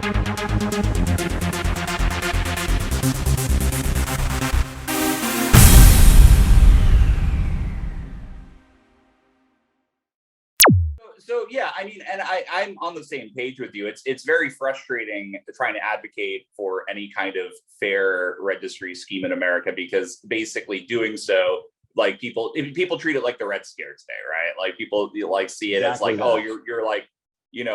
So yeah, I mean, and I'm on the same page with you. It's very frustrating trying to advocate for any kind of fair registry scheme in America, because basically doing so, like people treat it like the Red Scare today, right? Like people like see it as like, oh, you're like,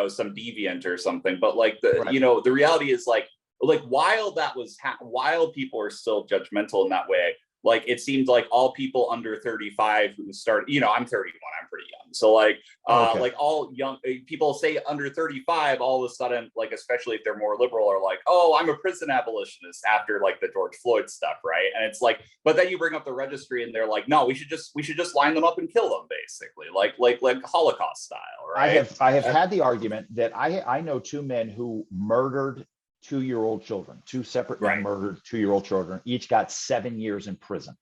some deviant or something. But like the reality is like while that was while people are still judgmental in that way, like it seemed like all people under 35 who started, I'm 31, I'm pretty young. So like, like all young people say under 35, all of a sudden, like, especially if they're more liberal, are like, oh, I'm a prison abolitionist after like the George Floyd stuff. Right. And it's like, but then you bring up the registry and they're like, no, we should just line them up and kill them, basically, like Holocaust style. Right. I have had the argument that I know two men who murdered 2-year-old children, two separate men murdered 2-year-old children, each got 7 years in prison.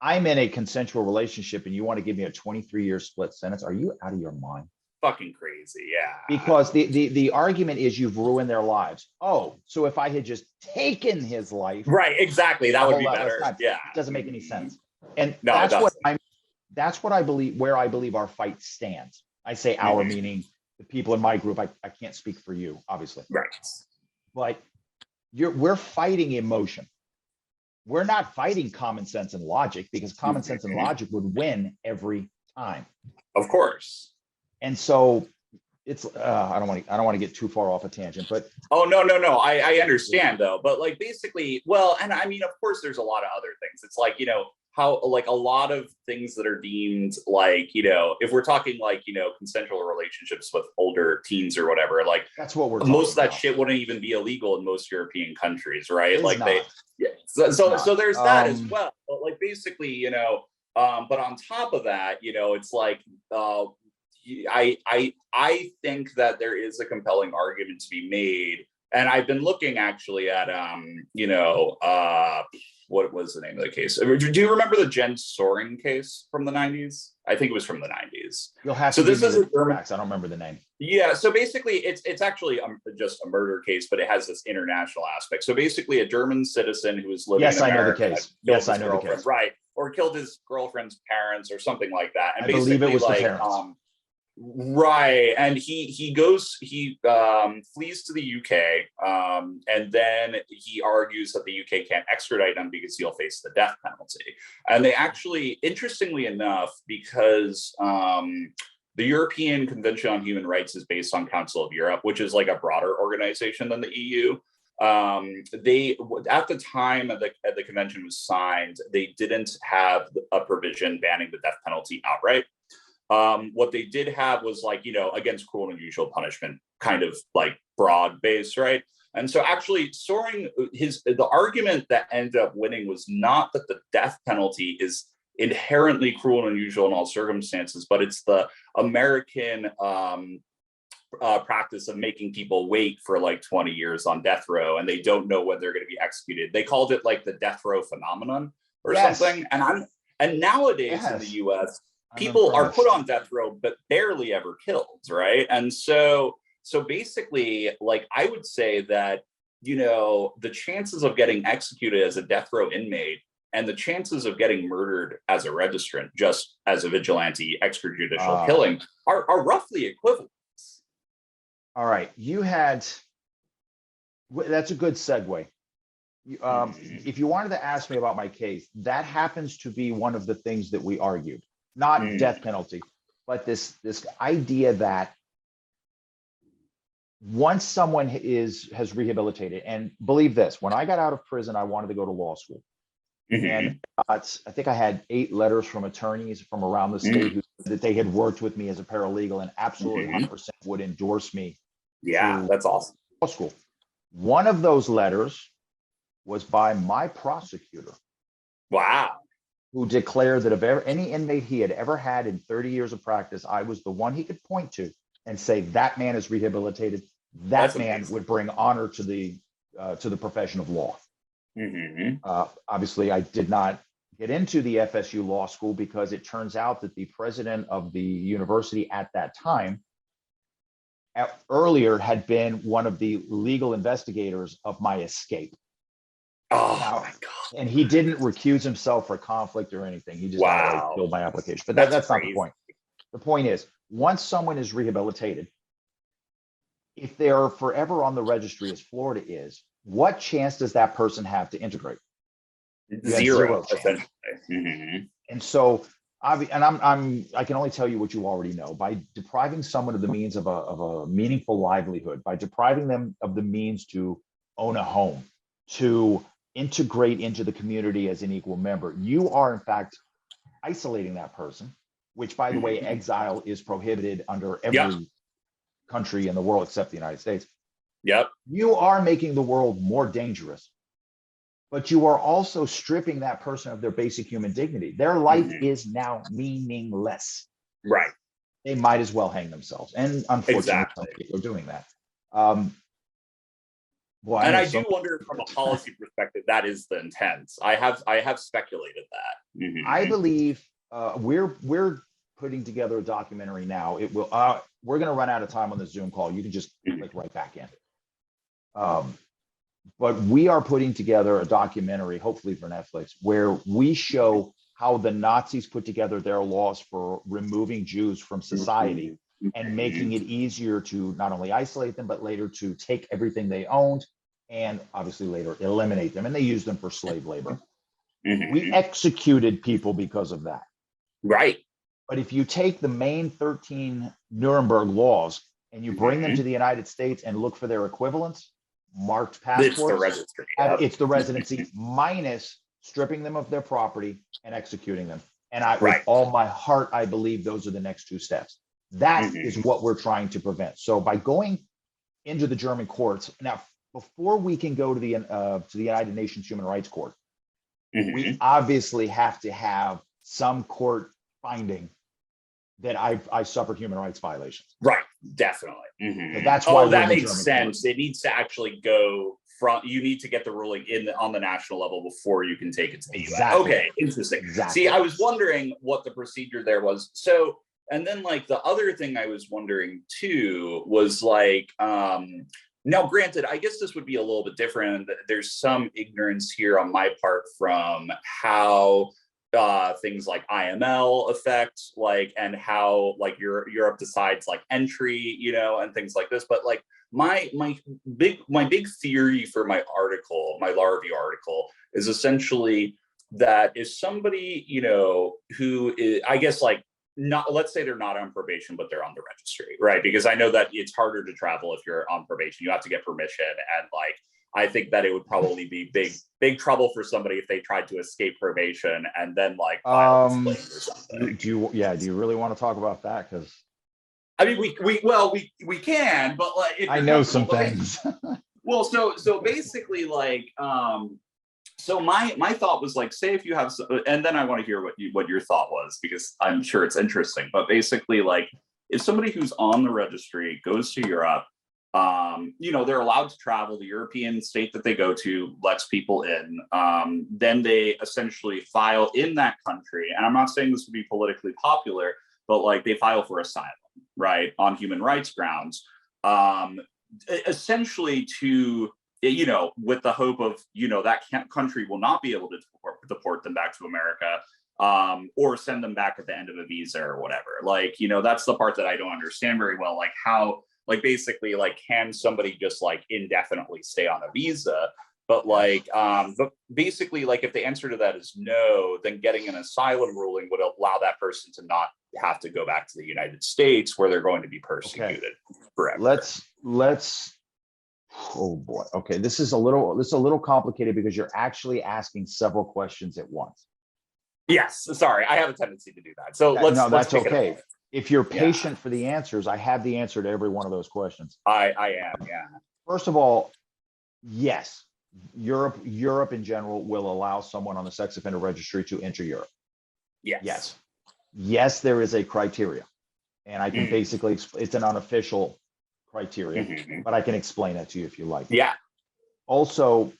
I'm in a consensual relationship and you want to give me a 23-year split sentence? Are you out of your mind? Fucking crazy, yeah. Because the argument is you've ruined their lives. Oh, so if I had just taken his life, right? Exactly, that would be better. Yeah, it doesn't make any sense. And no, that's what I believe. Where I believe our fight stands. I say our, meaning the people in my group. I can't speak for you, obviously. Right. But we're fighting emotion. We're not fighting common sense and logic, because common sense and logic would win every time. Of course. And so it's I don't want to get too far off a tangent, but no. I understand though. But like basically, well, and I mean, of course, there's a lot of other things. It's like, how like a lot of things that are deemed like, if we're talking like, consensual relationships with older teens or whatever, like that's what we're most of that about. Shit wouldn't even be illegal in most European countries, right? It's like not. So there's that as well. But like basically, but on top of that, it's like I think that there is a compelling argument to be made. And I've been looking actually at what was the name of the case? Do you remember the Jen Soring case from the 90s? I think it was from the 90s. You'll have to. So this is a German. I don't remember the name. Yeah. So basically, it's actually just a murder case, but it has this international aspect. So basically, a German citizen who was living in America. Yes, I know the case. Yes, I know the case. Right, or killed his girlfriend's parents or something like that. And I believe it was like, the parents. Right, and he flees to the UK, and then he argues that the UK can't extradite him because he'll face the death penalty. And they actually, interestingly enough, because the European Convention on Human Rights is based on Council of Europe, which is like a broader organization than the EU. They, at the time the convention was signed, they didn't have a provision banning the death penalty outright. What they did have was like, against cruel and unusual punishment, kind of like broad base, right? And so actually Soring, the argument that ended up winning was not that the death penalty is inherently cruel and unusual in all circumstances, but it's the American practice of making people wait for like 20 years on death row, and they don't know when they're going to be executed. They called it like the death row phenomenon or something. And nowadays in the US, people are put on death row, but barely ever killed, right? And so basically, like, I would say that, the chances of getting executed as a death row inmate and the chances of getting murdered as a registrant, just as a vigilante extrajudicial killing, are roughly equivalent. All right, that's a good segue. If you wanted to ask me about my case, that happens to be one of the things that we argued. Not death penalty, but this idea that once someone has rehabilitated, and believe this, when I got out of prison, I wanted to go to law school. And I think I had 8 letters from attorneys from around the state that they had worked with me as a paralegal and absolutely 100% would endorse me. Yeah, that's awesome. Law school. One of those letters was by my prosecutor. Wow. Who declared that of any inmate he had ever had in 30 years of practice, I was the one he could point to and say, that man is rehabilitated. That man would bring honor to the profession of law. Obviously, I did not get into the FSU Law School because it turns out that the president of the university at that time earlier had been one of the legal investigators of my escape. Oh Now, my God. and he didn't recuse himself for conflict or anything. He just Wow. killed my application. But That's not the crazy. point. The point is, once someone is rehabilitated, if they are forever on the registry, as Florida is, what chance does that person have to integrate? Zero chance. essentially. Mm-hmm. And so, I can only tell you what you already know. By depriving someone of the means of a meaningful livelihood, by depriving them of the means to own a home, to integrate into the community as an equal member, you are in fact isolating that person, which, by the way, exile is prohibited under every country in the world except the United States. Yep. You are making the world more dangerous, but you are also stripping that person of their basic human dignity. Their life is now meaningless. Right. They might as well hang themselves. And unfortunately, some people are doing that. And I do wonder, from a policy perspective, that is the intent. I have speculated that. Mm-hmm. I believe we're putting together a documentary now. It will. We're going to run out of time on the Zoom call. You can just click right back in. But we are putting together a documentary, hopefully for Netflix, where we show how the Nazis put together their laws for removing Jews from society and making it easier to not only isolate them, but later to take everything they owned and obviously later eliminate them. And they used them for slave labor. We executed people because of that. Right. But if you take the main 13 Nuremberg laws and you bring them to the United States and look for their equivalents, marked passports, it's the registry. It's the residency minus stripping them of their property and executing them. And with all my heart, I believe those are the next two steps. That is what we're trying to prevent. So by going into the German courts now, before we can go to the United Nations Human Rights Court, we obviously have to have some court finding that I suffered human rights violations. Right, definitely. So that's why that makes sense. Court. It needs to actually go from. You need to get the ruling on the national level before you can take it to the US. Okay, interesting. Exactly. See, I was wondering what the procedure there was. So, and then like the other thing I was wondering too was like. Now, granted, I guess this would be a little bit different. There's some ignorance here on my part from how things like IML affect and how Europe decides entry, and things like this. But my big theory for my article, my law review article, is essentially that if somebody, who is, I guess not, let's say they're not on probation, but they're on the registry, right? Because I know that it's harder to travel if you're on probation. You have to get permission, and I think that it would probably be big trouble for somebody if they tried to escape probation and then file a complaint or something. Do you really want to talk about that? Because I mean, we can, but I know some things. Well, so basically, so my thought was say if you have, and then I want to hear what your thought was, because I'm sure it's interesting. But basically, if somebody who's on the registry goes to Europe, they're allowed to travel. The European state that they go to lets people in. Then they essentially file in that country. And I'm not saying this would be politically popular, but they file for asylum, right, on human rights grounds, essentially to, with the hope of, that country will not be able to deport them back to America, or send them back at the end of a visa or whatever. That's the part that I don't understand very well. How, basically, can somebody just indefinitely stay on a visa? But but basically, if the answer to that is no, then getting an asylum ruling would allow that person to not have to go back to the United States, where they're going to be persecuted forever. Let's. Oh boy. Okay, this is a little complicated because you're actually asking several questions at once. Yes, sorry, I have a tendency to do that. So that's okay. If you're patient for the answers, I have the answer to every one of those questions. I am, yeah. First of all, yes, Europe in general will allow someone on the sex offender registry to enter Europe. Yes, there is a criteria, and I can basically, it's an unofficial criteria, but I can explain that to you if you like. Yeah. Also,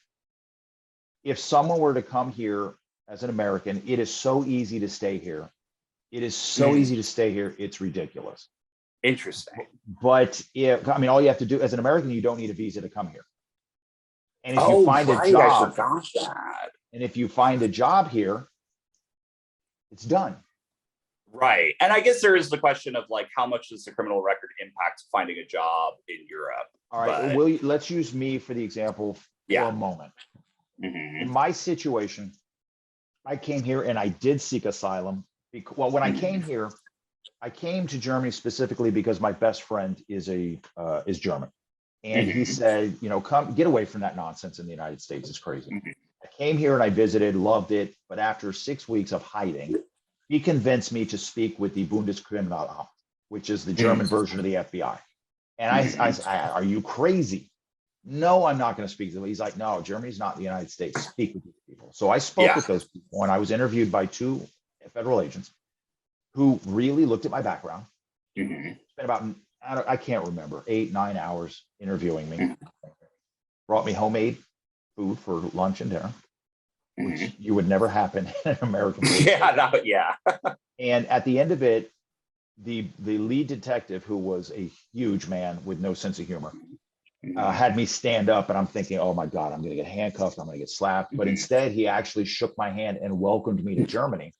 if someone were to come here as an American, it is so easy to stay here. It is so easy to stay here. It's ridiculous. Interesting. But I mean, all you have to do as an American, you don't need a visa to come here. And if you Oh, find a right. I job, forgot that. and if you find a job here, it's done. Right. And I guess there is the question of like, how much does the criminal record impact finding a job in Europe? All right. But, Let's use me for the example for a moment. In my situation, I came here and I did seek asylum. Well, when I came here, I came to Germany specifically because my best friend is German. And he said, you know, come get away from that nonsense in the United States. It's crazy. I came here and I visited, loved it. But after 6 weeks of hiding, he convinced me to speak with the Bundeskriminalamt, which is the German version of the FBI. And I said, are you crazy? No, I'm not going to speak to them. He's like, no, Germany's not the United States. Speak with these people. So I spoke with those people, and I was interviewed by 2 federal agents who really looked at my background. Spent about, I can't remember, 8-9 hours interviewing me. Brought me homemade food for lunch and dinner, which you would never happen in an American. And at the end of it, the lead detective, who was a huge man with no sense of humor, had me stand up, and I'm thinking, oh my God, I'm going to get handcuffed. I'm going to get slapped. But instead, he actually shook my hand and welcomed me to Germany.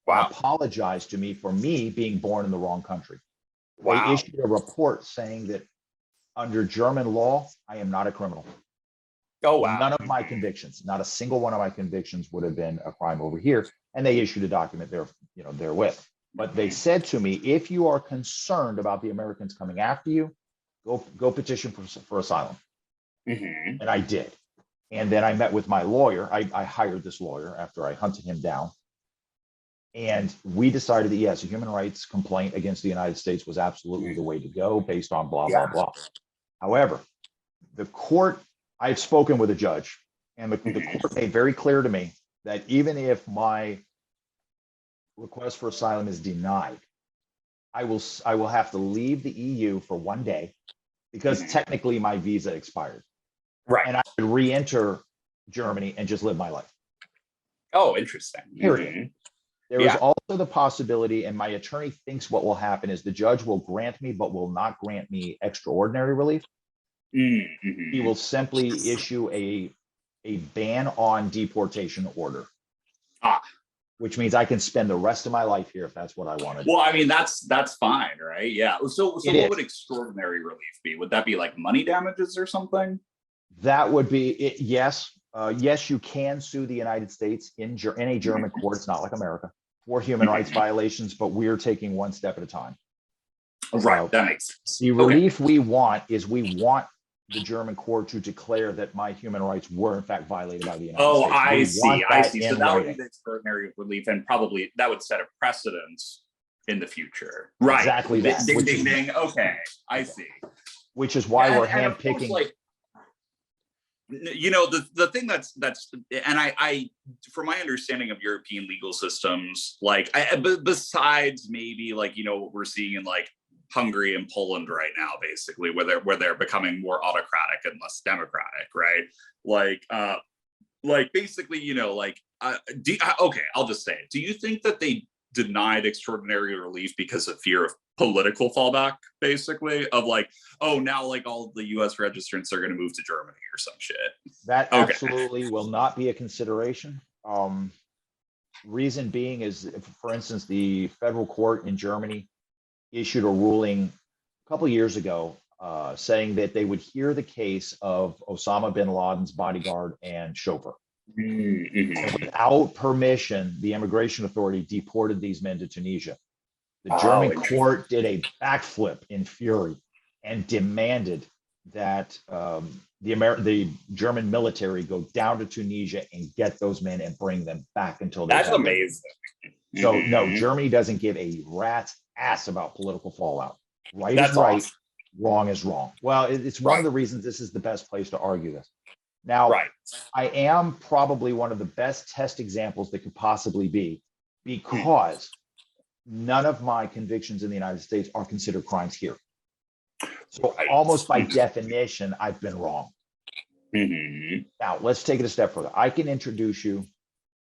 Wow. Apologized to me for me being born in the wrong country. Wow. They issued a report saying that under German law, I am not a criminal. Oh, wow. None of my convictions, not a single one of my convictions would have been a crime over here. And they issued a document there, you know, therewith. But they said to me, if you are concerned about the Americans coming after you, go petition for asylum. And I did. And then I met with my lawyer. I hired this lawyer after I hunted him down. And we decided that, yes, a human rights complaint against the United States was absolutely the way to go based on blah, blah, blah. However, the court, I had spoken with a judge, and the court made very clear to me that even if my request for asylum is denied, I will have to leave the EU for 1 day because technically my visa expired. Right. And I could re-enter Germany and just live my life. Oh, interesting. Period. There is also the possibility, and my attorney thinks what will happen is the judge will grant me, but will not grant me extraordinary relief. He will simply issue a ban on deportation order. Which means I can spend the rest of my life here if that's what I want to do. Well, I mean, that's fine, right? Yeah. So what would extraordinary relief be? Would that be like money damages or something? That would be it. Yes. Yes, you can sue the United States in a German court. It's not like America for human rights violations, but we're taking one step at a time. Right. That makes sense. The relief we want is the German court to declare that my human rights were in fact violated by the United States. I see. So that would be the extraordinary relief, and probably that would set a precedence in the future. Right. Exactly that. Ding, ding, ding. Okay. I see. Which is why we're handpicking. Like, you know, the thing that's and I from my understanding of European legal systems, like besides maybe like, you know, what we're seeing in like Hungary and Poland right now, basically, where they're becoming more autocratic and less democratic, right? Like basically, you know, like okay, I'll just say it. Do you think that they denied extraordinary relief because of fear of political fallback, basically, of like, oh, now like all the US registrants are going to move to Germany or some shit? That absolutely will not be a consideration. Reason being is, for instance, the federal court in Germany issued a ruling a couple of years ago saying that they would hear the case of Osama bin Laden's bodyguard and chauffeur. And without permission, the immigration authority deported these men to Tunisia. The German court did a backflip in fury and demanded that the German military go down to Tunisia and get those men and bring them back until they. That's amazing. So no, Germany doesn't give a rat's ass about political fallout. Right is right, wrong is wrong. Well, it's one of the reasons this is the best place to argue this. Now, I am probably one of the best test examples that could possibly be, because none of my convictions in the United States are considered crimes here. So almost by definition, I've been wrong. Now, let's take it a step further. I can introduce you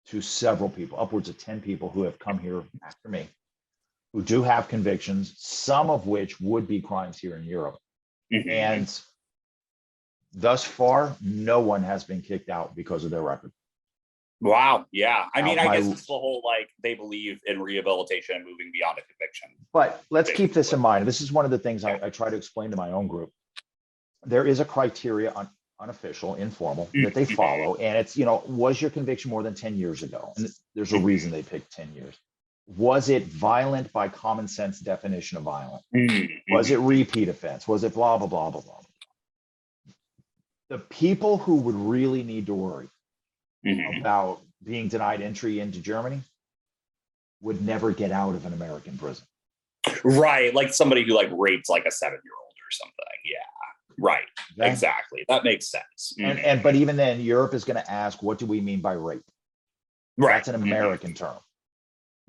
to several people, upwards of 10 people who have come here after me, who do have convictions, some of which would be crimes here in Europe. And thus far, no one has been kicked out because of their record. Wow. Yeah. I mean, I guess My- it's the whole like they believe in rehabilitation and moving beyond a conviction. But let's keep this in basically. mind. This is one of the things I try to explain to my own group. There is a criteria unofficial, informal, that they follow. And it's, was your conviction more than 10 years ago? And there's a reason they picked 10 years. Was it violent by common sense definition of violent? Was it repeat offense? Was it blah, blah, blah, blah, blah? The people who would really need to worry about being denied entry into Germany would never get out of an American prison. Right. Like somebody who like raped like a 7-year-old or something. Yeah. Right. Okay. Exactly. That makes sense. But even then, Europe is going to ask, what do we mean by rape? Right. That's an American term.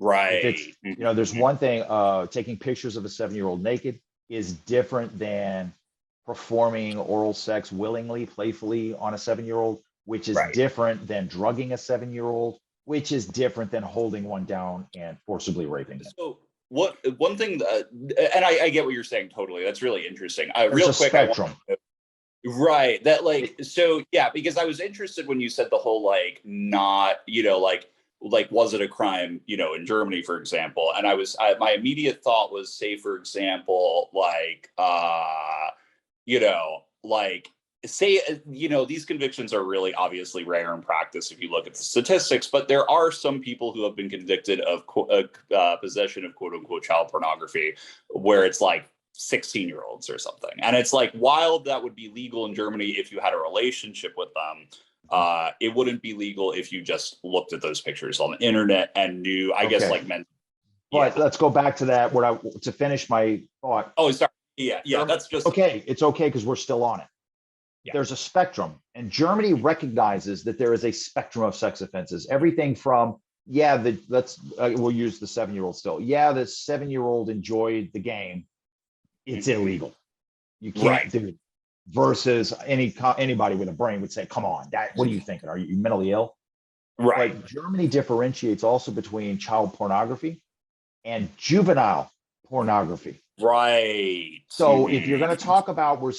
Right. There's one thing, taking pictures of a 7-year-old naked is different than performing oral sex willingly, playfully on a 7-year-old, which is different than drugging a 7-year-old, which is different than holding one down and forcibly raping them. So one thing, and I get what you're saying totally. That's really interesting. There's real a quick, spectrum. Right. That like, so yeah, because I was interested when you said the whole like not, like was it a crime, in Germany, for example? And my immediate thought was, say, for example, like, like say, these convictions are really obviously rare in practice if you look at the statistics, but there are some people who have been convicted of possession of quote unquote child pornography, where it's like 16-year-olds or something. And it's like, while that would be legal in Germany if you had a relationship with them, it wouldn't be legal if you just looked at those pictures on the internet and knew, I guess, like men. But let's go back to that. To finish my thought. Oh, sorry. Yeah. That's just okay. It's okay because we're still on it. Yeah. There's a spectrum, and Germany recognizes that there is a spectrum of sex offenses. Everything from we'll use the 7-year-old still. Yeah, the 7-year-old enjoyed the game. It's illegal. You can't do it. Versus anybody with a brain would say, "Come on, what are you thinking? Are you mentally ill?" Right. But Germany differentiates also between child pornography and juvenile pornography. Right. So if you're going to talk about we're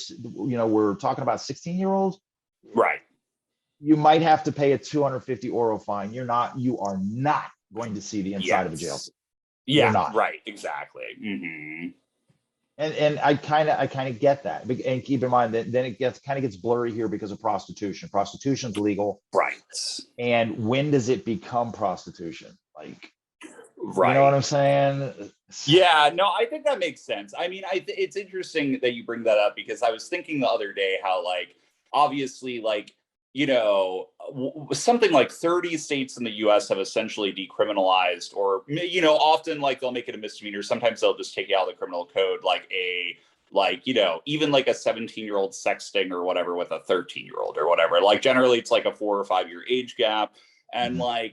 talking about 16-year-olds, right? You might have to pay a 250 euro fine. You are not going to see the inside of a jail. Yeah. Right. Exactly. And I kind of get that, and keep in mind that then it gets blurry here because of prostitution. Prostitution's legal, right? And when does it become prostitution? Like, right? You know what I'm saying? Yeah, no, I think that makes sense. I mean, it's interesting that you bring that up because I was thinking the other day how, like, obviously, like, something like 30 states in the US have essentially decriminalized, or, often like they'll make it a misdemeanor. Sometimes they'll just take it out of the criminal code, even like a 17-year-old sexting or whatever with a 13-year-old or whatever. Like generally it's like a 4 or 5 year age gap. And the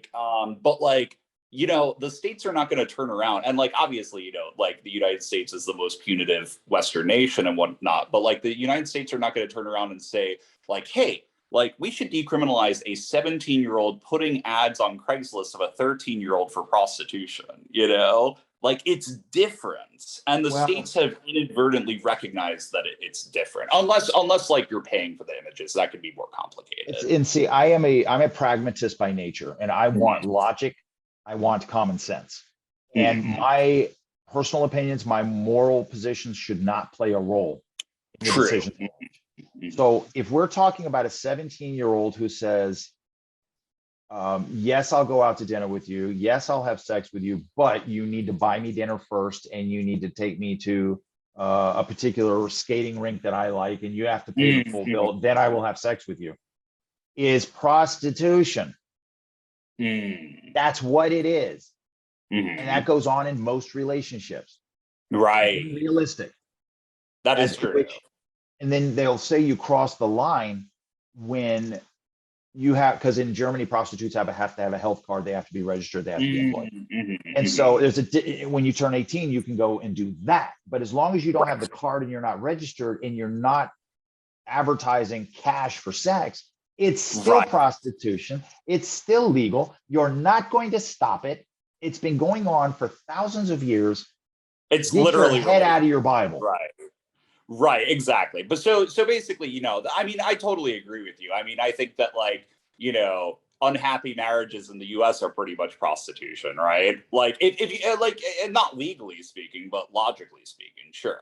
states are not going to turn around. And like, obviously, like the United States is the most punitive Western nation and whatnot, but like the United States are not going to turn around and say like, hey, like we should decriminalize a 17-year-old putting ads on Craigslist of a 13-year-old for prostitution, like it's different. And the states have inadvertently recognized that it's different, unless like you're paying for the images. That could be more complicated. And see, I'm a pragmatist by nature, and I want logic. I want common sense. And my personal opinions, my moral positions should not play a role in the decision. So if we're talking about a 17-year-old who says, yes, I'll go out to dinner with you. Yes, I'll have sex with you, but you need to buy me dinner first, and you need to take me to a particular skating rink that I like, and you have to pay the full bill. Then I will have sex with you. Is prostitution. That's what it is. And that goes on in most relationships. Right. Realistic. That is true. And then they'll say you cross the line when you have, because in Germany, prostitutes have to have a health card. They have to be registered. They have to be employed. And so when you turn 18, you can go and do that. But as long as you don't have the card and you're not registered and you're not advertising cash for sex, it's still prostitution. It's still legal. You're not going to stop it. It's been going on for thousands of years. It's Get your literally head related. out of your Bible. Right. Right, exactly. But so basically, I mean, I totally agree with you. I mean, I think that like, unhappy marriages in the US are pretty much prostitution, right? Like if you like, and not legally speaking, but logically speaking, sure,